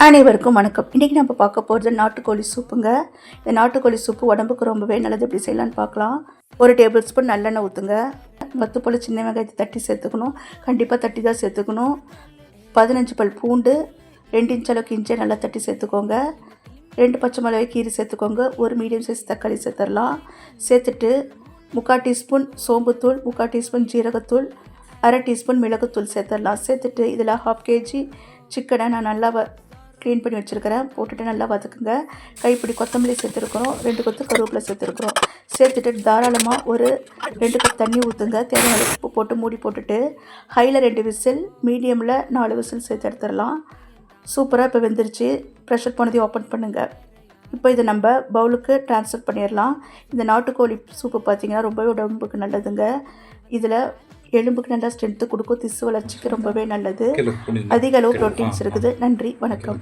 அனைவருக்கும் வணக்கம். இன்றைக்கி நம்ம பார்க்க போகிறது நாட்டுக்கோழி சூப்புங்க. இந்த நாட்டுக்கோழி சூப்பு உடம்புக்கு ரொம்பவே நல்லது. எப்படி செய்யலான்னு பார்க்கலாம். 1 டேபிள் ஸ்பூன் நல்லெண்ணெய் ஊற்றுங்க. 10 போல் சின்ன வெங்காயத்தை தட்டி சேர்த்துக்கணும். கண்டிப்பாக தட்டி தான் சேர்த்துக்கணும். 15 பல் பூண்டு, 2 இன்ச் அளவுக்கு இஞ்சியை நல்லா தட்டி சேர்த்துக்கோங்க. 2 பச்சை மிளகாய் கீரி சேர்த்துக்கோங்க. 1 மீடியம் சைஸ் தக்காளி சேர்த்துடலாம். சேர்த்துட்டு 3/4 டீஸ்பூன் சோம்புத்தூள், 3/4 டீஸ்பூன் ஜீரகத்தூள், 1/2 டீஸ்பூன் மிளகுத்தூள் சேர்த்துடலாம். சேர்த்துட்டு இதில் 1/2 kg சிக்கனை நான் நல்லா க்ளீன் பண்ணி வச்சுருக்கிறேன். போட்டுட்டு நல்லா வதக்குங்க. கைப்பிடி கொத்தமல்லி சேர்த்துருக்குறோம். 2 கொத்து கருவேப்பிலை சேர்த்துருக்குறோம். சேர்த்துட்டு தாராளமாக ஒரு 2 கப் தண்ணி ஊற்றுங்க. தேவையான உப்பு போட்டு மூடி போட்டுட்டு ஹையில் 2 விசில், மீடியமில் 4 விசில் சேர்த்து எடுத்துடலாம். சூப்பராக இப்போ வெந்துருச்சு. ப்ரெஷர் போனதையும் ஓப்பன் பண்ணுங்கள். இப்போ இதை நம்ம பவுலுக்கு ட்ரான்ஸ்ஃபர் பண்ணிடலாம். இந்த நாட்டுக்கோழி சூப்பு பார்த்திங்கன்னா ரொம்பவே உடம்புக்கு நல்லதுங்க. இதில் எலும்புக்கு நல்லா ஸ்ட்ரென்த்து கொடுக்கும். திசு வளர்ச்சிக்கு ரொம்பவே நல்லது. அதிக அளவு ப்ரோட்டீன்ஸ் இருக்குது. நன்றி, வணக்கம்.